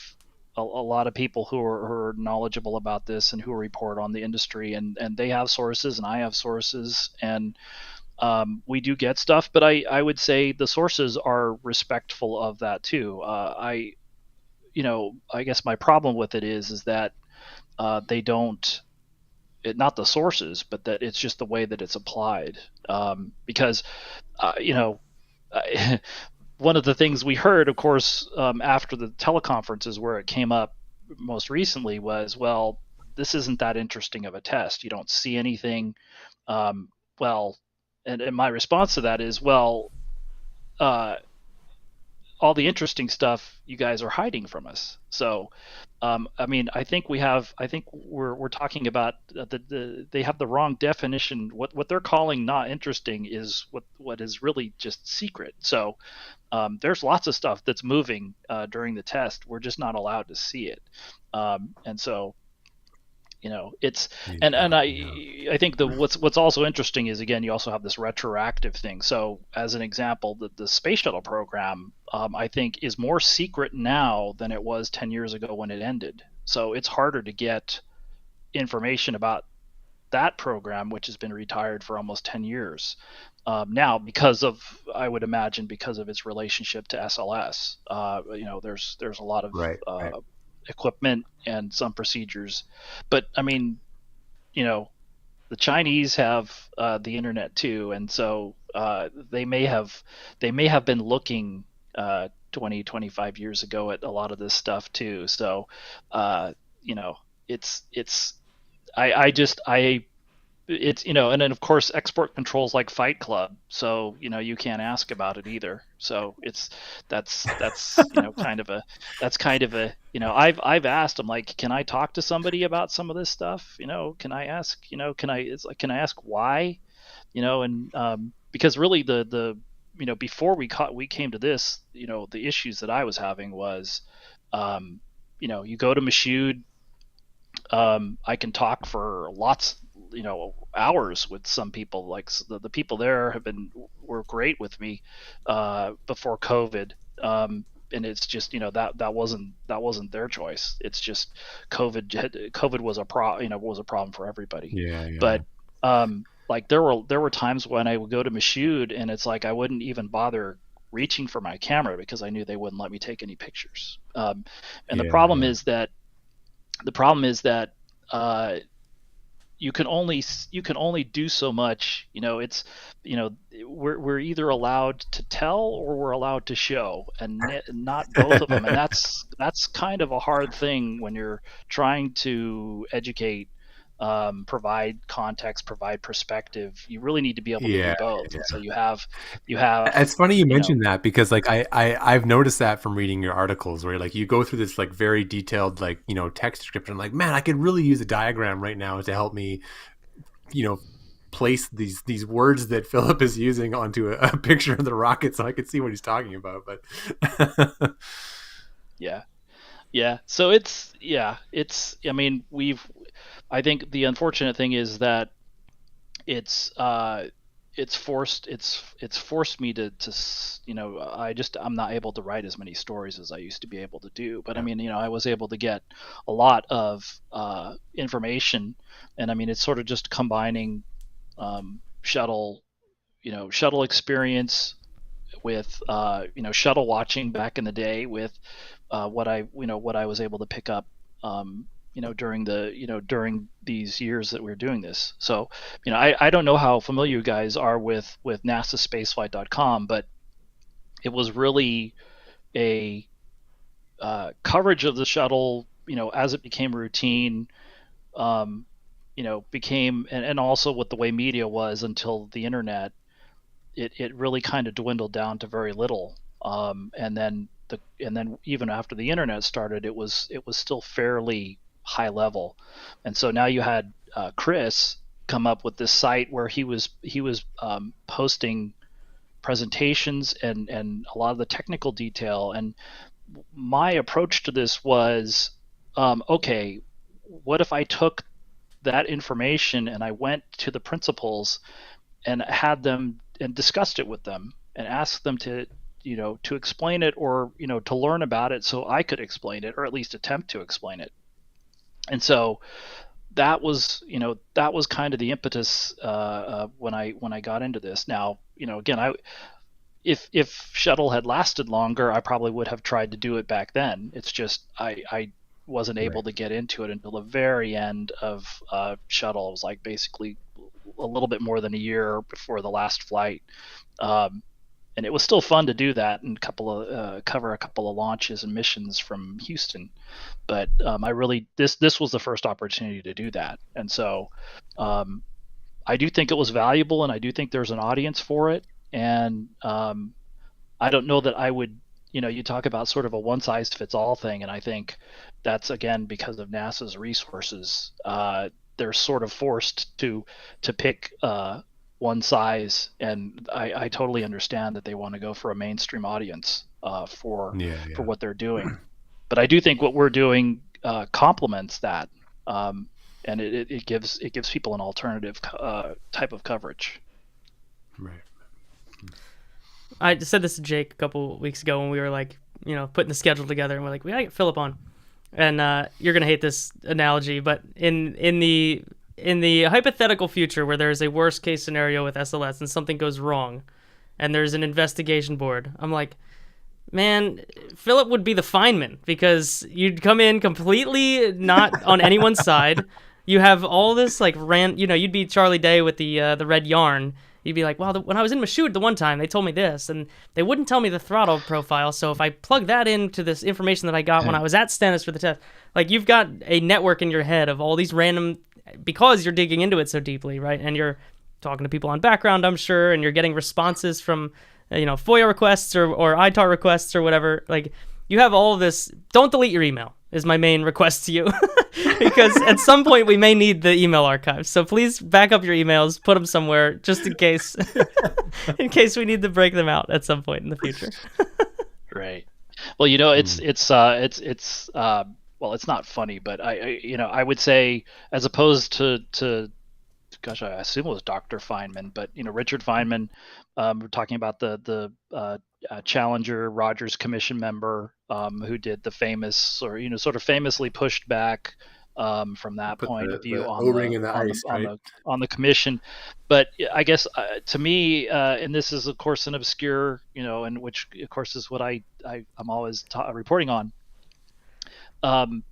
a lot of people who are knowledgeable about this and who report on the industry, and they have sources, and I have sources, and we do get stuff. But I would say the sources are respectful of that too. I guess my problem with it is that they don't, not the sources, but that it's just the way that it's applied. Because uh, you know, one of the things we heard, of course, after the teleconferences where it came up most recently was, well, this isn't that interesting of a test. You don't see anything. Um, well, and my response to that is, well, uh, all the interesting stuff you guys are hiding from us. So, I mean, I think we're talking about they have the wrong definition. What they're calling not interesting is what is really just secret. So, there's lots of stuff that's moving during the test. We're just not allowed to see it. And so, it's and Yeah. I think what's also interesting is, again, you also have this retroactive thing. So as an example, the space shuttle program, I think, is more secret now than it was 10 years ago when it ended. So it's harder to get information about that program, which has been retired for almost 10 years now, because of, I would imagine, because of its relationship to SLS. There's a lot of Right. Right. equipment and some procedures, but I mean, you know, the Chinese have the internet too, and so they may have been looking 20, 25 years ago at a lot of this stuff too. So, uh, you know, it's I just I it's and then of course export controls like Fight Club, so you can't ask about it either. So that's kind of a I've asked, I'm like, can I talk to somebody about some of this stuff? Can I ask, can I ask why? And because really the before we came to this, the issues that I was having was, you go to Mashoud. I can talk for lots, hours with some people. Like the people there were great with me before COVID. And it's just, that wasn't their choice. It's just COVID was was a problem for everybody. Yeah. Yeah. But like there were times when I would go to Mashoud, and it's like I wouldn't even bother reaching for my camera because I knew they wouldn't let me take any pictures. And Yeah. Yeah. the problem is that you can only do so much. It's we're either allowed to tell or we're allowed to show, and not both of them. And that's kind of a hard thing when you're trying to educate, provide context, provide perspective. You really need to be able to do Yeah. both. Yeah. And so you have It's funny you you know mentioned that because like I've noticed that from reading your articles where like you go through this like very detailed like text description, like, man, I could really use a diagram right now to help me you know place these words that Philip is using onto a picture of the rocket so I could see what he's talking about. But yeah. Yeah. So it's I mean, I think the unfortunate thing is that it's it's forced me I'm not able to write as many stories as I used to be able to do. But I yeah. mean, I was able to get a lot of information. And I mean, it's sort of just combining shuttle shuttle experience with shuttle watching back in the day with what I was able to pick up, during these years that we are doing this. So I don't know how familiar you guys are with NASASpaceflight.com, but it was really a coverage of the shuttle, as it became routine, um, became, and also with the way media was until the internet, it really kind of dwindled down to very little. And then even after the internet started, it was still fairly high level. And so now you had Chris come up with this site where he was posting presentations and a lot of the technical detail. And my approach to this was, okay, what if I took that information and I went to the principals and had them and discussed it with them and asked them to explain it, or to learn about it so I could explain it, or at least attempt to explain it. And so that was kind of the impetus when I got into this. Now, again, if shuttle had lasted longer, I probably would have tried to do it back then. It's just I wasn't able Right. to get into it until the very end of shuttle. It was like basically a little bit more than a year before the last flight. Um, and it was still fun to do that and cover a couple of launches and missions from Houston. But I really this was the first opportunity to do that, and so um, I do think it was valuable, and I do think there's an audience for it. And I don't know that I would, you talk about sort of a one size fits all thing, and I think that's again because of NASA's resources. They're sort of forced to pick one size, and I totally understand that they want to go for a mainstream audience for what they're doing. But I do think what we're doing complements that, and it gives people an alternative type of coverage. Right. I said this to Jake a couple weeks ago when we were like, putting the schedule together, and we're like, we gotta get Philip on. And you're gonna hate this analogy, but in the hypothetical future where there's a worst case scenario with SLS and something goes wrong, and there's an investigation board, I'm like, man, Philip would be the Feynman, because you'd come in completely not on anyone's side. You have all this like you'd be Charlie Day with the red yarn. You'd be like, well, when I was in Michoud the one time, they told me this, and they wouldn't tell me the throttle profile, so if I plug that into this information that I got when I was at Stennis for the test, like, you've got a network in your head of all these random, because you're digging into it so deeply, right? And you're talking to people on background, I'm sure, and you're getting responses from, FOIA requests or ITAR requests or whatever. Like, you have all of this. Don't delete your email is my main request to you, because at some point we may need the email archives. So please back up your emails, put them somewhere just in case, in case we need to break them out at some point in the future. Right. Well, it's not funny, but I would say, as opposed to gosh, I assume it was Dr. Feynman, but Richard Feynman, we're talking about the Challenger Rogers Commission member who did the famous, or sort of famously pushed back from that point of view on the commission. But I guess to me, and this is of course an obscure, and which of course is what I'm always reporting on.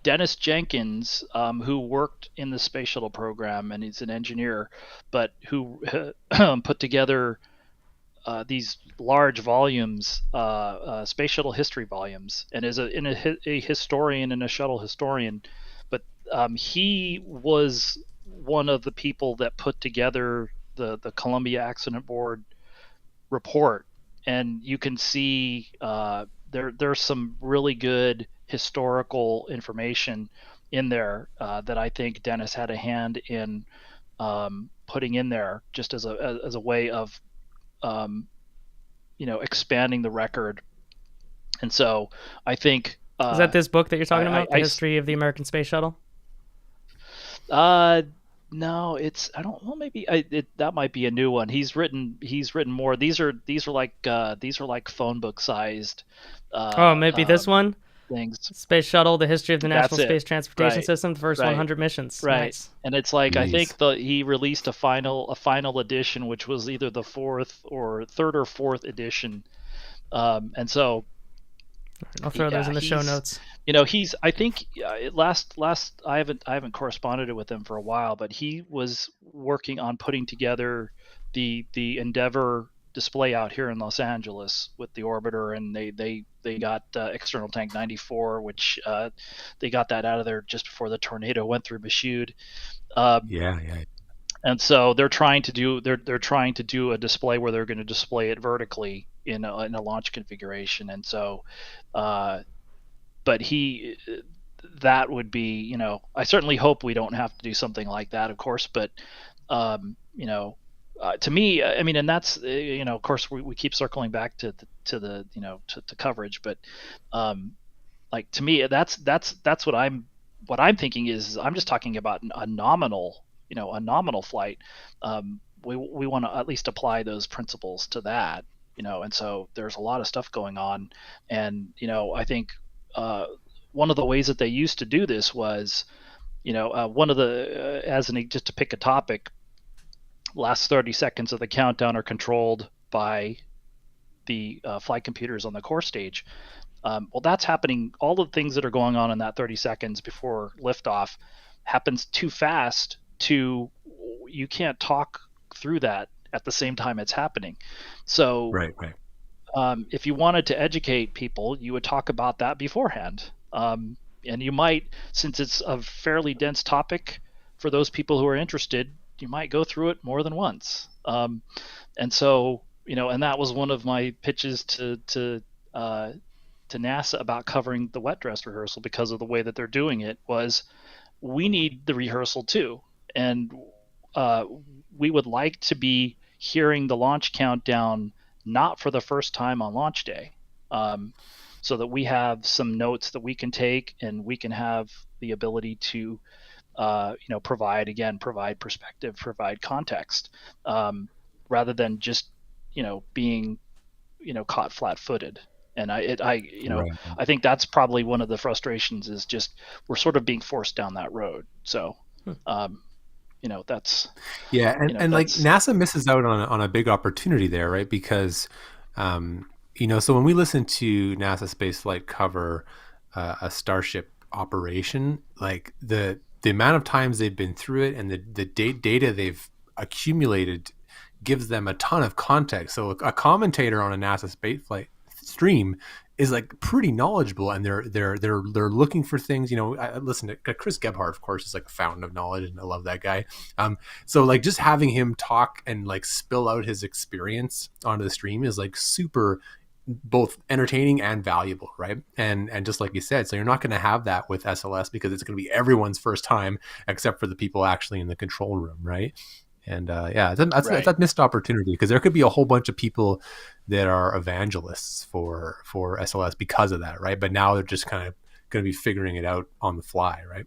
Dennis Jenkins, who worked in the space shuttle program, and he's an engineer, but who put together these large volumes, space shuttle history volumes, and is a historian and a shuttle historian. But he was one of the people that put together the Columbia Accident Board report, and you can see there's some really good historical information in there that I think Dennis had a hand in putting in there, just as a way of expanding the record. And so I think is that this book that you're talking about, the history of the American space shuttle? No, maybe that might be a new one. He's written more. These are like phone book sized. Maybe this one. Things. Space Shuttle, the history of the National Space Transportation System, the first 100 missions. Right. Nice. And it's like, nice. I think he released a final edition, which was either the third or fourth edition. And so I'll throw those in the show notes. I think last I haven't corresponded with him for a while, but he was working on putting together the Endeavour display out here in Los Angeles with the orbiter, and they got external tank 94, which they got that out of there just before the tornado went through Michoud. And so they're trying to do a display where they're going to display it vertically in a launch configuration. And so but that would be, I certainly hope we don't have to do something like that, of course, but to me, I mean, and that's of course we keep circling back to coverage, but like, to me, that's what I'm thinking is I'm just talking about a nominal flight. We want to at least apply those principles to that, and so there's a lot of stuff going on, and I think one of the ways that they used to do this was, one of the just to pick a topic. Last 30 seconds of the countdown are controlled by the flight computers on the core stage. Well, that's happening. All the things that are going on in that 30 seconds before liftoff happens too fast you can't talk through that at the same time it's happening. So right. If you wanted to educate people, you would talk about that beforehand. And you might, since it's a fairly dense topic for those people who are interested, you might go through it more than once. And so, and that was one of my pitches to to NASA about covering the wet dress rehearsal because of the way that they're doing it was, we need the rehearsal too, and uh, we would like to be hearing the launch countdown not for the first time on launch day, um, so that we have some notes that we can take, and we can have the ability to provide perspective, provide context, rather than just being caught flat-footed. And Right. I think that's probably one of the frustrations, is just we're sort of being forced down that road. So um, that's Yeah, and like that's NASA misses out on a big opportunity there, right? Because so when we listen to NASA spaceflight cover a Starship operation, like the amount of times they've been through it and the data they've accumulated gives them a ton of context. So a commentator on a NASA spaceflight stream is like pretty knowledgeable, and they're looking for things. I listen to Chris Gebhardt, of course, is like a fountain of knowledge, and I love that guy. So like just having him talk and like spill out his experience onto the stream is like super both entertaining and valuable, right? And just like you said, so you're not going to have that with SLS because it's going to be everyone's first time except for the people actually in the control room, right? And that's right. that missed opportunity, because there could be a whole bunch of people that are evangelists for SLS because of that, right? But now they're just kind of going to be figuring it out on the fly, right?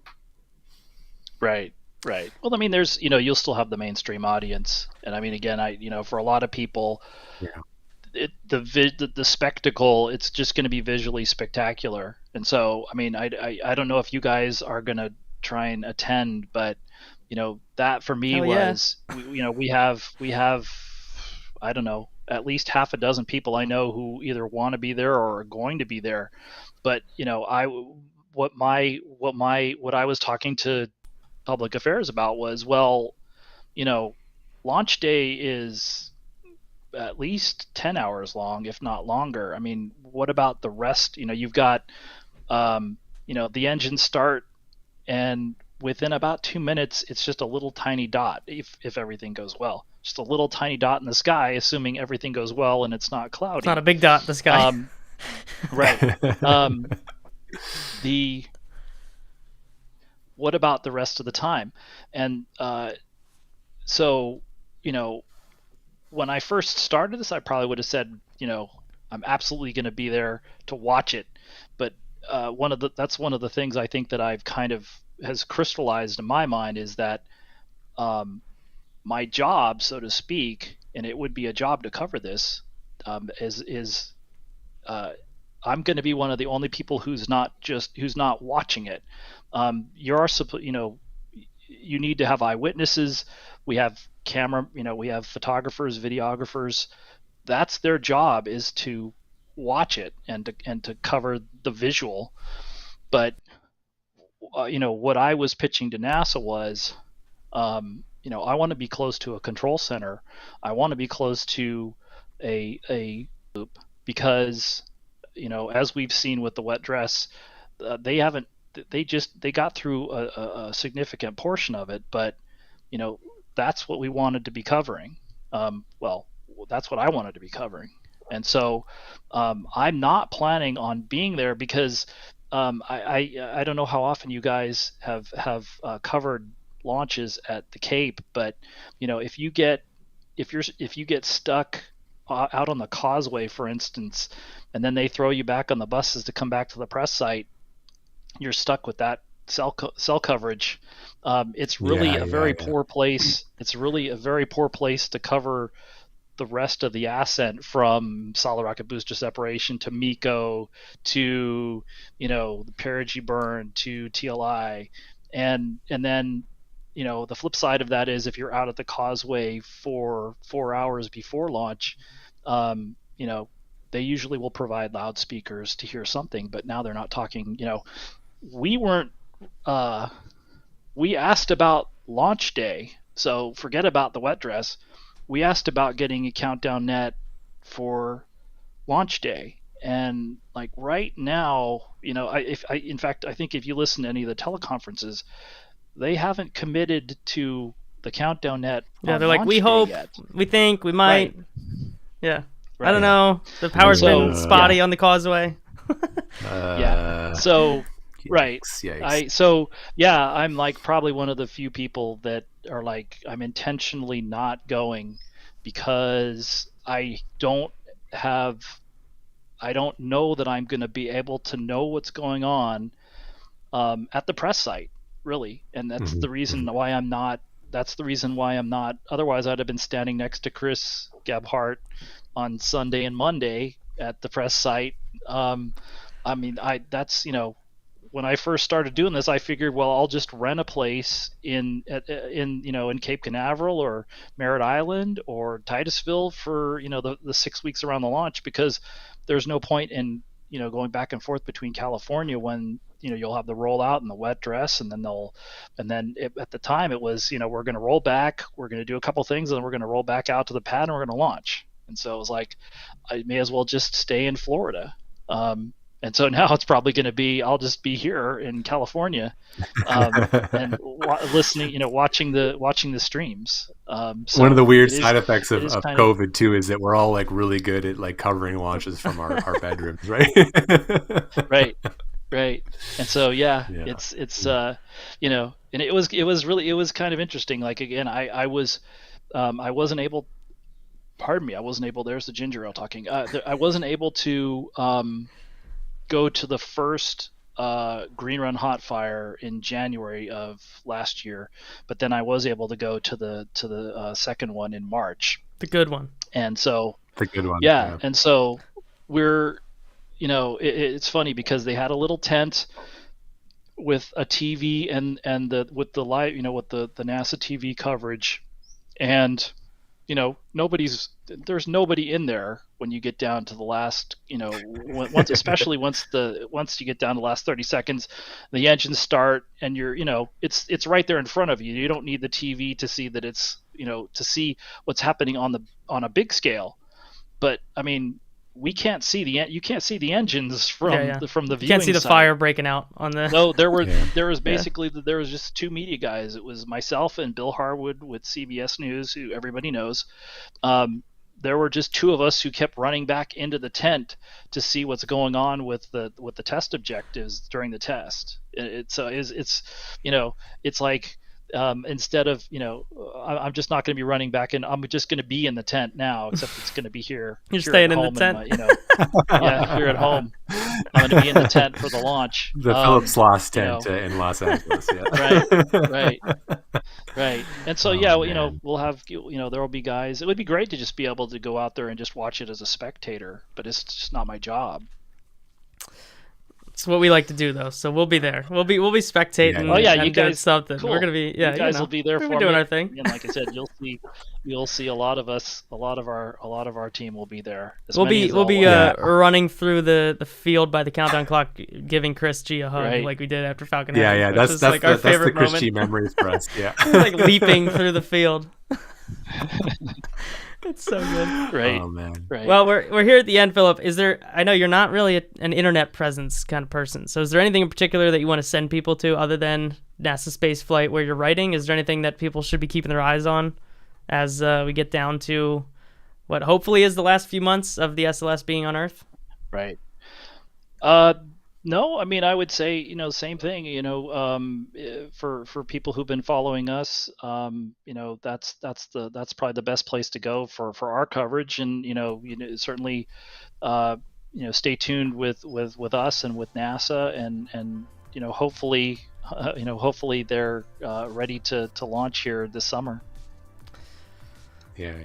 Right. Right. Well, I mean, there's, you'll still have the mainstream audience. And I mean, again, for a lot of people, Yeah. the spectacle, it's just going to be visually spectacular. And so, I mean, I don't know if you guys are going to try and attend, but, that for me Hell yeah. was, we have, I don't know, at least half a dozen people I know who either want to be there or are going to be there. But, what I was talking to public affairs about was, well, launch day is at least 10 hours long, if not longer. I mean, what about the rest? You've got, the engines start, and within about 2 minutes, it's just a little tiny dot, if everything goes well. Just a little tiny dot in the sky, assuming everything goes well and it's not cloudy. It's not a big dot in the sky. Right. What about the rest of the time? And so, when I first started this, I probably would have said, I'm absolutely going to be there to watch it. But that's one of the things I think that I've kind of has crystallized in my mind, is that my job, so to speak, and it would be a job to cover this, is I'm going to be one of the only people who's not watching it. You need to have eyewitnesses. We have we have photographers, videographers. That's their job, is to watch it and to cover the visual. But what I was pitching to NASA was, I want to be close to a control center. I want to be close to a loop, because as we've seen with the wet dress, they got through a significant portion of it, but that's what we wanted to be covering. Well, that's what I wanted to be covering, and so I'm not planning on being there, because I don't know how often you guys have covered launches at the Cape, but if you get stuck out on the causeway, for instance, and then they throw you back on the buses to come back to the press site, you're stuck with that cell coverage. It's really a very poor place. It's really a very poor place to cover the rest of the ascent, from solid rocket booster separation to MECO to the perigee burn to TLI, and then the flip side of that is, if you're out at the causeway for 4 hours before launch, they usually will provide loudspeakers to hear something, but now they're not talking. We weren't. We asked about launch day, so forget about the wet dress. We asked about getting a countdown net for launch day, and like right now, in fact, I think if you listen to any of the teleconferences, they haven't committed to the countdown net. Yeah, they're like, we hope, yet. we think, we might. Right. Yeah. I don't know. The power's been spotty on the causeway. Yeah. So, right. Yikes. I'm like probably one of the few people that are like, I'm intentionally not going because I don't know that I'm going to be able to know what's going on at the press site, really. And that's the reason why I'm not. That's the reason why I'm not. Otherwise, I'd have been standing next to Chris Gebhardt on Sunday and Monday at the press site. That's when I first started doing this, I figured, well, I'll just rent a place in Cape Canaveral or Merritt Island or Titusville for the 6 weeks around the launch, because there's no point in going back and forth between California when you'll have the rollout and the wet dress, and then at the time it was we're going to roll back, we're going to do a couple things, and then we're going to roll back out to the pad and we're going to launch. And so it was like, I may as well just stay in Florida. And so now it's probably going to be, I'll just be here in California, and listening, watching the streams. So one of the weird side effects of COVID too is that we're all like really good at like covering launches from our bedrooms, right? Right. And so it's and it was kind of interesting. Like, again, I wasn't able. Pardon me, I wasn't able. There's the ginger ale talking. I wasn't able to go to the first Green Run Hot Fire in January of last year, but then I was able to go to the second one in March. The good one. And so the good one. Yeah. And so we're, it's funny because they had a little tent with a TV and with the live, with the NASA TV coverage, and there's nobody in there when you get down to the last, especially once you get down to the last 30 seconds, the engines start and you're, it's right there in front of you. You don't need the TV to see that it's, to see what's happening on a big scale. But I mean, you can't see the engines from the viewing side. You can't see the fire breaking out on the. No, there was just two media guys. It was myself and Bill Harwood with CBS News, who everybody knows. There were just two of us who kept running back into the tent to see what's going on with the test objectives during the test. It's like. Instead of, I'm just not going to be running back in. I'm just going to be in the tent now, except it's going to be here. You're staying in the tent. Here at home. I'm going to be in the tent for the launch. The Philip Sloss tent in Los Angeles. Yeah. Right. And so, we'll have, there will be guys. It would be great to just be able to go out there and just watch it as a spectator, but it's just not my job. It's what we like to do, though. So we'll be there. We'll be spectating. You guys, something. Cool. We're gonna be. Yeah, you guys will be there for doing me. Our thing. And like I said, you'll see a lot of us. A lot of our team will be there. We'll be running through the field by the countdown clock, giving Chris G a hug like we did after Falcon Heavy. Yeah. That's like our favorite the Chris moment. G memories for us. Yeah. Like leaping through the field. It's so good. Right. Oh man. Right. Well, we're here at the end, Philip. I know you're not really an internet presence kind of person. So is there anything in particular that you want to send people to other than NASA Spaceflight where you're writing? Is there anything that people should be keeping their eyes on as we get down to what hopefully is the last few months of the SLS being on Earth? Right. No, I mean, I would say, same thing, for people who've been following us, that's probably the best place to go for our coverage. And, certainly, stay tuned with us and with NASA and hopefully they're ready to launch here this summer. Yeah.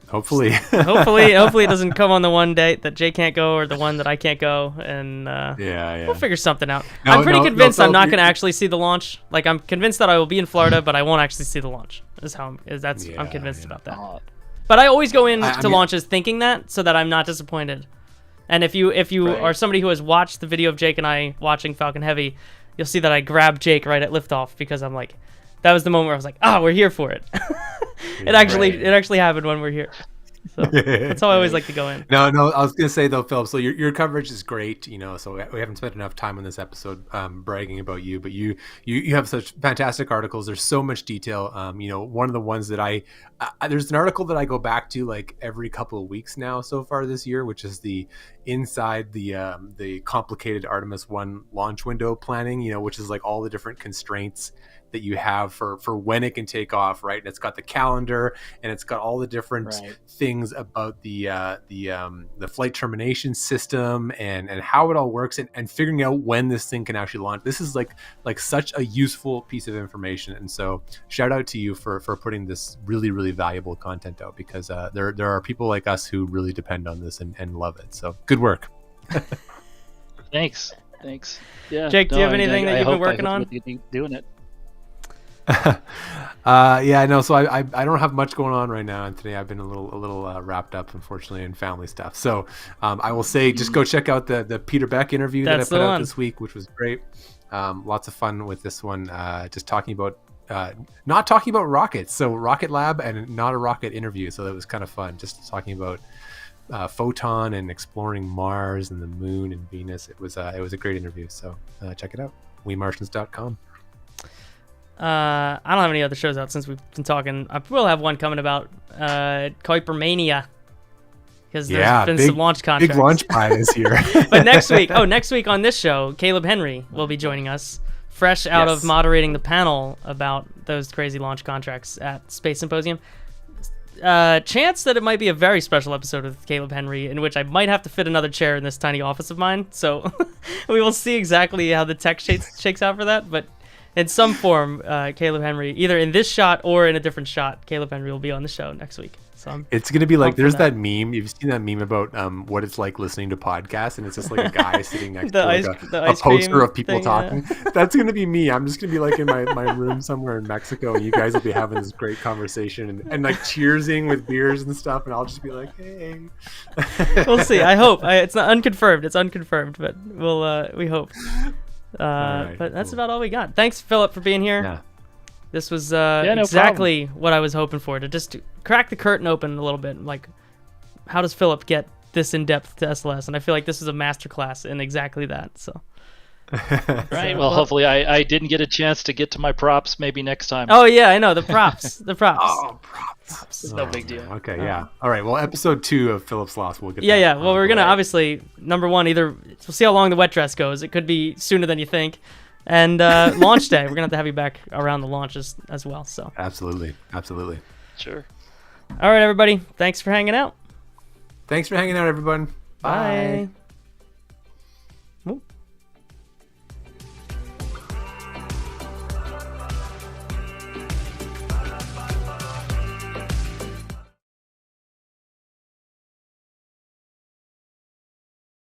Hopefully it doesn't come on the one date that Jay can't go or the one that I can't go, and we'll figure something out. I'm pretty convinced I'm not going to actually see the launch. Like, I'm convinced that I will be in Florida, but I won't actually see the launch. I'm convinced about that. But I always go into launches thinking that, so that I'm not disappointed. And if you are somebody who has watched the video of Jake and I watching Falcon Heavy, you'll see that I grabbed Jake right at liftoff because I'm like, that was the moment where I was like, we're here for it. It actually happened when we're here. So that's how I always like to go in. No, I was gonna say though, Philip. So your coverage is great, So we haven't spent enough time on this episode bragging about you, but you have such fantastic articles. There's so much detail. One of the ones that I there's an article that I go back to like every couple of weeks now so far this year, which is the inside the complicated Artemis 1 launch window planning. Which is like all the different constraints that you have for when it can take off, right? And it's got the calendar, and it's got all the different things about the flight termination system and how it all works, and figuring out when this thing can actually launch. This is like such a useful piece of information, and so shout out to you for putting this really, really valuable content out, because there are people like us who really depend on this and love it. So good work. Thanks. Yeah, Jake, do you have anything that you've been working on? Doing it. Yeah, no. So I don't have much going on right now, Anthony. I've been a little wrapped up, unfortunately, in family stuff. So I will say, just go check out the Peter Beck interview that I put out this week, which was great. Lots of fun with this one. Just talking about not talking about rockets, so Rocket Lab and not a rocket interview. So that was kind of fun. Just talking about Photon and exploring Mars and the Moon and Venus. It was a great interview. So check it out. WeMartians.com. I don't have any other shows out since we've been talking. I will have one coming about Kuipermania, because there's been some launch contracts. Big launch pie this year. But next week on this show, Caleb Henry will be joining us, fresh out of moderating the panel about those crazy launch contracts at Space Symposium. Chance that it might be a very special episode with Caleb Henry, in which I might have to fit another chair in this tiny office of mine. So we will see exactly how the tech shakes out for that, but in some form, Caleb Henry, either in this shot or in a different shot, Caleb Henry will be on the show next week. So it's going to be like, there's that meme. You've seen that meme about what it's like listening to podcasts, and it's just like a guy sitting next to a poster of people talking. Yeah. That's going to be me. I'm just going to be like in my room somewhere in Mexico, and you guys will be having this great conversation and like cheersing with beers and stuff, and I'll just be like, hey. We'll see. I hope. It's not unconfirmed. It's unconfirmed, but we hope. But that's about all we got. Thanks, Philip, for being here. Yeah. This was exactly what I was hoping for, to just crack the curtain open a little bit. Like, how does Philip get this in depth to SLS? And I feel like this is a masterclass in exactly that. So, right. Well, hopefully I didn't get a chance to get to my props. Maybe next time. Oh yeah, I know the props. The props. Oh, props. It's no big deal. Okay, yeah. All right. Well, episode 2 of Philip Sloss, we'll get. Yeah. Well, we're gonna obviously, number one, either we'll see how long the wet dress goes. It could be sooner than you think. And launch day, we're gonna have to have you back around the launches as well. So absolutely. Sure. All right, everybody. Thanks for hanging out. Thanks for hanging out, everyone. Bye. Bye.